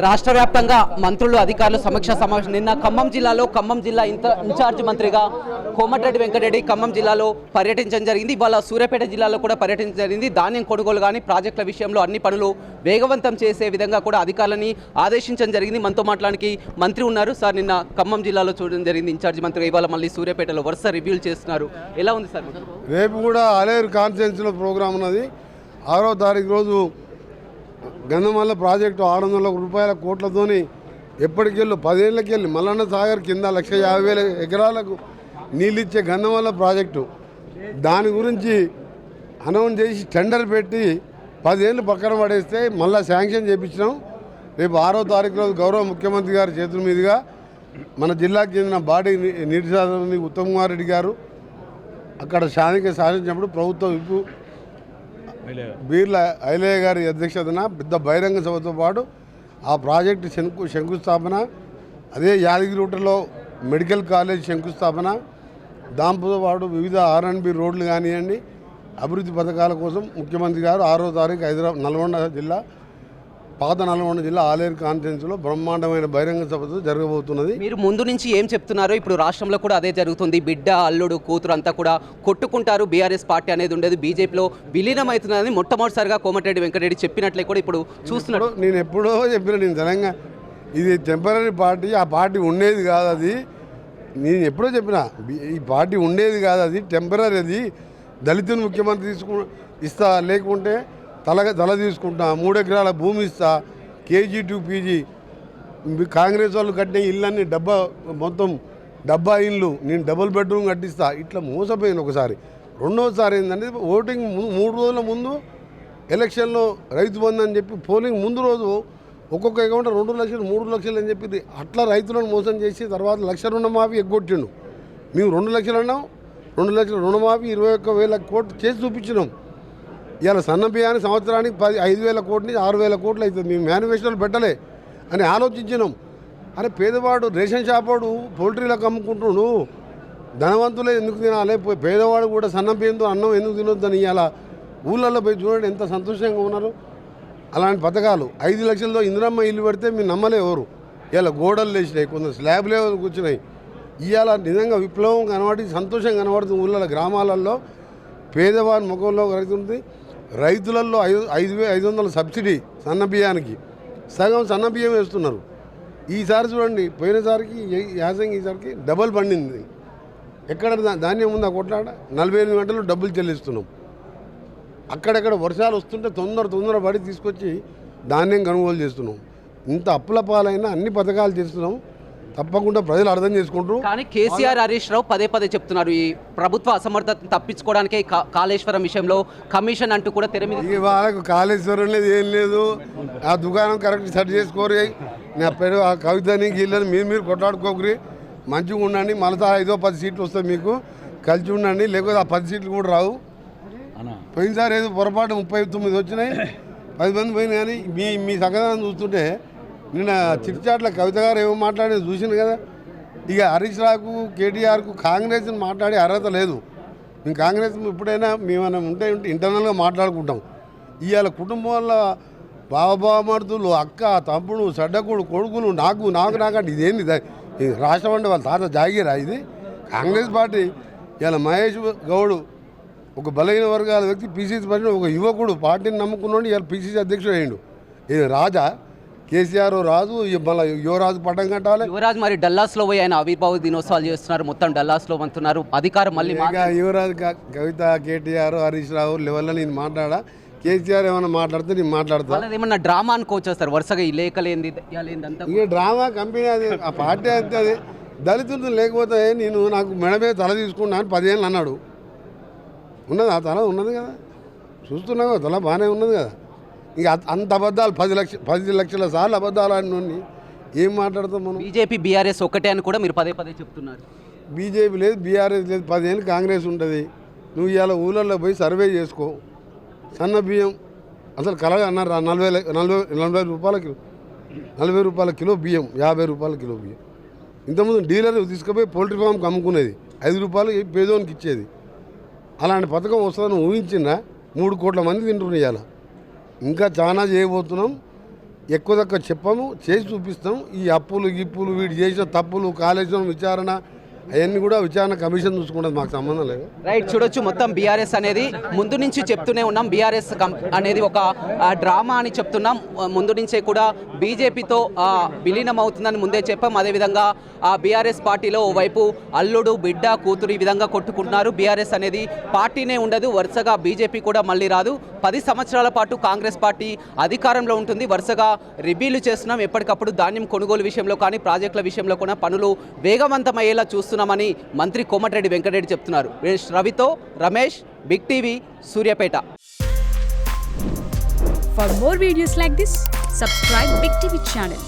రాష్ట్ర వ్యాప్తంగా మంత్రులు అధికారులు సమీక్ష సమావేశం నిన్న ఖమ్మం జిల్లా ఇన్ఛార్జ్ మంత్రిగా కోమటిరెడ్డి వెంకటరెడ్డి ఖమ్మం జిల్లాలో పర్యటించడం జరిగింది. ఇవాళ సూర్యాపేట జిల్లాలో కూడా పర్యటించడం జరిగింది. ధాన్యం కొనుగోలు కానీ ప్రాజెక్టుల విషయంలో అన్ని పనులు వేగవంతం చేసే విధంగా కూడా అధికారులని ఆదేశించడం జరిగింది. మనతో మాట్లాడానికి మంత్రి ఉన్నారు. సార్, నిన్న ఖమ్మం జిల్లాలో చూడడం జరిగింది ఇన్ఛార్జ్ మంత్రిగా, ఇవాళ మళ్ళీ సూర్యాపేటలో వరుస రివ్యూలు చేస్తున్నారు. ఎలా ఉంది సార్? రేపు కూడా ఆలేరు కాన్ఫరెన్స్లో ప్రోగ్రాం ఉన్నది. 6వ తారీఖు రోజు గంధమల్ల ప్రాజెక్టు 600 రూపాయల కోట్లతోని ఎప్పటికెళ్ళి 10 ఏళ్ళకెళ్ళి మల్లన్న సాగర్ కింద 1,50,000 ఎకరాలకు నీళ్ళిచ్చే గంధమల్ల ప్రాజెక్టు, దాని గురించి అనౌన్స్ చేసి టెండర్ పెట్టి 10 ఏళ్ళు పక్కన పడేస్తే మళ్ళీ శాంక్షన్ చేయించినాం. రేపు 6వ తారీఖు రోజు గౌరవ ముఖ్యమంత్రి గారి చేతుల మీదుగా మన జిల్లాకు చెందిన బాడీ నీటి సాధన ఉత్తమ్ కుమార్ రెడ్డి గారు అక్కడ శాసించినప్పుడు ప్రభుత్వ విప్పు బీర్ల ఐలయ్య గారి అధ్యక్షతన పెద్ద బహిరంగ సభతో పాటు ఆ ప్రాజెక్టు శంకుస్థాపన, అదే యాదగిరిగుట్టలో మెడికల్ కాలేజ్ శంకుస్థాపన, దాంతో పాటు వివిధ R&B రోడ్లు కానివ్వండి, అభివృద్ధి పథకాల కోసం ముఖ్యమంత్రి గారు 6వ తారీఖు నల్గొండ జిల్లా పాత నల్గొండ జిల్లా ఆలేరు కాన్ఫరెన్స్లో బ్రహ్మాండమైన బహిరంగ సభతో జరగబోతున్నది. మీరు ముందు నుంచి ఏం చెప్తున్నారో ఇప్పుడు రాష్ట్రంలో కూడా అదే జరుగుతుంది. బిడ్డ, అల్లుడు, కూతురు అంతా కూడా కొట్టుకుంటారు. బీఆర్ఎస్ పార్టీ అనేది ఉండేది, బీజేపీలో విలీనం అవుతుందని మొట్టమొదటిసారిగా కోమటిరెడ్డి వెంకటరెడ్డి చెప్పినట్లే కూడా ఇప్పుడు చూస్తున్నాడు. నేను ఎప్పుడో చెప్పిన, నేను తెలంగాణ ఇది టెంపరీ పార్టీ, ఆ పార్టీ ఉండేది కాదు. అది నేను ఎప్పుడో చెప్పిన, ఈ పార్టీ ఉండేది కాదు, అది టెంపరీ. అది దళితుని ముఖ్యమంత్రి ఇస్తా, లేకుంటే తల తీసుకుంటా, 3 ఎకరాల భూమి ఇస్తా, KG to PG కాంగ్రెస్ వాళ్ళు కట్టిన ఇళ్ళన్నీ మొత్తం డబ్బా ఇళ్ళు, నేను డబుల్ బెడ్రూమ్ కట్టిస్తా, ఇట్లా మోసపోయింది ఒకసారి. రెండోసారి ఏంటంటే ఓటింగ్ 3 రోజుల ముందు ఎలక్షన్లో రైతు బంధు అని చెప్పి పోలింగ్ ముందు రోజు ఒక్కొక్క అకౌంట్ 2 లక్షలు 3 లక్షలు అని చెప్పింది. అట్లా రైతులను మోసం చేసి తర్వాత 1,00,000 రుణమాఫీ ఎగ్గొట్టిండు. మేము 2 లక్షలు అన్నాం, 2 లక్షల రుణమాఫీ 21,000 కోట్లు చేసి చూపించినాం. ఇవాళ సన్న బియ్యాన్ని సంవత్సరానికి 5,000 కోట్ల నుంచి 6,000 కోట్లు అవుతుంది. మేము మేనిఫెస్టోలు పెట్టలే అని ఆలోచించినాం. అరే పేదవాడు రేషన్ షాప్ వాడు పౌల్ట్రీలకు అమ్ముకుంటున్నాడు, ధనవంతులే ఎందుకు తినాలి, పేదవాడు కూడా సన్న బియ్యంతో అన్నం ఎందుకు తినొద్దని ఇవాళ ఊళ్ళల్లో పోయి చూడండి ఎంత సంతోషంగా ఉన్నారు. అలాంటి పథకాలు 5 లక్షలతో ఇందిరమ్మ ఇల్లు పెడితే మీరు నమ్మలే ఎవరు. ఇలా గోడలు లేచినాయి, కొందరు స్లాబ్లే కూర్చున్నాయి. ఇవాళ నిజంగా విప్లవం కనబడి సంతోషం కనబడుతుంది ఊళ్ళలో, గ్రామాలలో. పేదవాడి ముఖంలో కలుగుతుంది. రైతులలో 5,500 సబ్సిడీ సన్న బియ్యానికి, సగం సన్న బియ్యం వేస్తున్నారు. ఈసారి చూడండి, పోయినసారికి యాసంగి ఈసారికి డబల్ పండింది. ఎక్కడ ధాన్యం ఉందా కొట్లాడ, 48 గంటలు డబ్బులు చెల్లిస్తున్నాం. అక్కడెక్కడ వర్షాలు వస్తుంటే తొందర పడి తీసుకొచ్చి ధాన్యం కొనుగోలు చేస్తున్నాం. ఇంత అప్పుల పాలైనా అన్ని పథకాలు చేస్తున్నాం. తప్పకుండా ప్రజలు అర్థం చేసుకుంటారు. కానీ కేసీఆర్, హరీష్ రావు పదే చెప్తున్నారు ఈ ప్రభుత్వ అసమర్థతను తప్పించుకోవడానికి కాళేశ్వరం విషయంలో కమిషన్ అంటూ కూడా తెర మీద. వాళ్ళకు కాళేశ్వరం లేదు, ఏం లేదు. ఆ దుకాణం కరెక్ట్ సెట్ చేసుకోరు. నా పేరు ఆ కవితని గీళ్ళని మీరు కొట్లాడుకోకరి, మంచిగా ఉండండి. మళ్ళీ 5-10 సీట్లు వస్తాయి, మీకు కలిసి ఉండండి. లేకపోతే ఆ 10 సీట్లు కూడా రావు. పోయినసారి ఏదో పొరపాటు 39 వచ్చినాయి, 10 మంది పోయినాయి. కానీ మీ సగదాన్ని చూస్తుంటే నిన్న చిట్చాట్ల కవిత గారు ఏమో మాట్లాడేది చూసింది కదా. ఇక హరీష్ రావుకు, కేటీఆర్కు కాంగ్రెస్ని మాట్లాడే అర్హత లేదు. మేము కాంగ్రెస్ ఎప్పుడైనా మేమైనా ఉంటే ఇంటర్నల్గా మాట్లాడుకుంటాం. ఇవాళ కుటుంబంలో బావమరుదులు, అక్క, తమ్ముడు, సడ్డకుడు, కొడుకులు, నాకు ఇదేంది రాష్ట్రం అంటే వాళ్ళ తాత జాగీరా ఇది. కాంగ్రెస్ పార్టీ ఇవాళ మహేష్ గౌడ్ ఒక బలహీన వర్గాల వ్యక్తి, PCC ప్రెసిడెంట్, ఒక యువకుడు, పార్టీని నమ్ముకున్నాడు. ఇవాళ PCC అధ్యక్షుడు అయ్యిండు. ఇది రాజా కేసీఆర్ రాజు, మళ్ళీ యువరాజు పట్టం కట్టాలి. యువరాజు మరి డల్లాస్లో పోయి ఆయన ఆవిర్భావ దినోత్సవాలు చేస్తున్నారు, మొత్తం డల్లాస్లో అంటున్నారు. అధికారం మళ్ళీ యువరాజు కవిత, కేటీఆర్, హరీష్ రావు లెవెల్లో నేను మాట్లాడా. కేసీఆర్ ఏమైనా మాట్లాడితే నేను మాట్లాడతాను. ఏమన్నా డ్రామా అనుకోవచ్చు సార్, వరుసగా ఈ లేఖలేంది ఇక డ్రామా కంపెనీ అది, ఆ పార్టీ అంతే. అది దళితులు లేకపోతే నాకు మెడ మీద తల తీసుకున్నా అని 10 ఏళ్ళు అన్నాడు. ఉన్నది ఆ తల ఉన్నది కదా, చూస్తున్నా కదా, తల బాగానే ఉన్నది కదా. ఇక అంత అబద్ధాలు 10 లక్షల సార్లు అబద్ధాలు ఆడినోని ఏం మాట్లాడతాం మనం. బీజేపీ, బీఆర్ఎస్ ఒకటే అని కూడా మీరు పదే చెప్తున్నారు. బీజేపీ లేదు, బీఆర్ఎస్ లేదు, 10 ఏళ్ళు కాంగ్రెస్ ఉంటుంది. నువ్వు ఇవాళ ఊళ్ళల్లో పోయి సర్వే చేసుకో. సన్న బియ్యం అసలు కలగా అన్నారు 40 రూపాయల కిలో, 40 రూపాయల కిలో బియ్యం, 50 రూపాయల కిలో బియ్యం. ఇంతకుముందు డీలర్ తీసుకుపోయి పౌల్ట్రీ ఫామ్కి అమ్ముకునేది, 5 రూపాయలు పేదోనికి ఇచ్చేది. అలాంటి పథకం వస్తుందని ఊహించినా 3 కోట్ల మంది తింటున్నారు. ఇవాళ ఇంకా చాలా చేయబోతున్నాం. ఎక్కువ తక్కువ చెప్పము, చేసి చూపిస్తాం. ఈ అప్పులు గిప్పులు వీడు చేసిన తప్పులు కాళేశ్వరం విచారణ అవన్నీ కూడా విచారణ కమిషన్ చూసుకుంటుంది, మాకు సంబంధం లేదు. రైట్, చూడొచ్చు మొత్తం బీఆర్ఎస్ అనేది ముందు నుంచి చెప్తూనే ఉన్నాం. బీఆర్ఎస్ అనేది ఒక డ్రామా అని చెప్తున్నాం. ముందు నుంచే కూడా బీజేపీతో విలీనం అవుతుందని ముందే చెప్పాం. అదేవిధంగా ఆ బీఆర్ఎస్ పార్టీలో ఓవైపు అల్లుడు బిడ్డ కూతురు ఈ విధంగా కొట్టుకుంటున్నారు. బీఆర్ఎస్ అనేది పార్టీనే ఉండదు, వరుసగా బీజేపీ కూడా మళ్ళీ రాదు. 10 సంవత్సరాల పాటు కాంగ్రెస్ పార్టీ అధికారంలో ఉంటుంది. వరుసగా రివ్యూలు చేస్తున్నాం. ఎప్పటికప్పుడు ధాన్యం కొనుగోలు విషయంలో కానీ ప్రాజెక్టుల విషయంలో కూడా పనులు వేగవంతమయ్యేలా చూస్తున్నామని మంత్రి కోమటిరెడ్డి వెంకటరెడ్డి చెప్తున్నారు. రవితో Ramesh, big TV, Suryapet. For more videos like this, subscribe Big TV channel.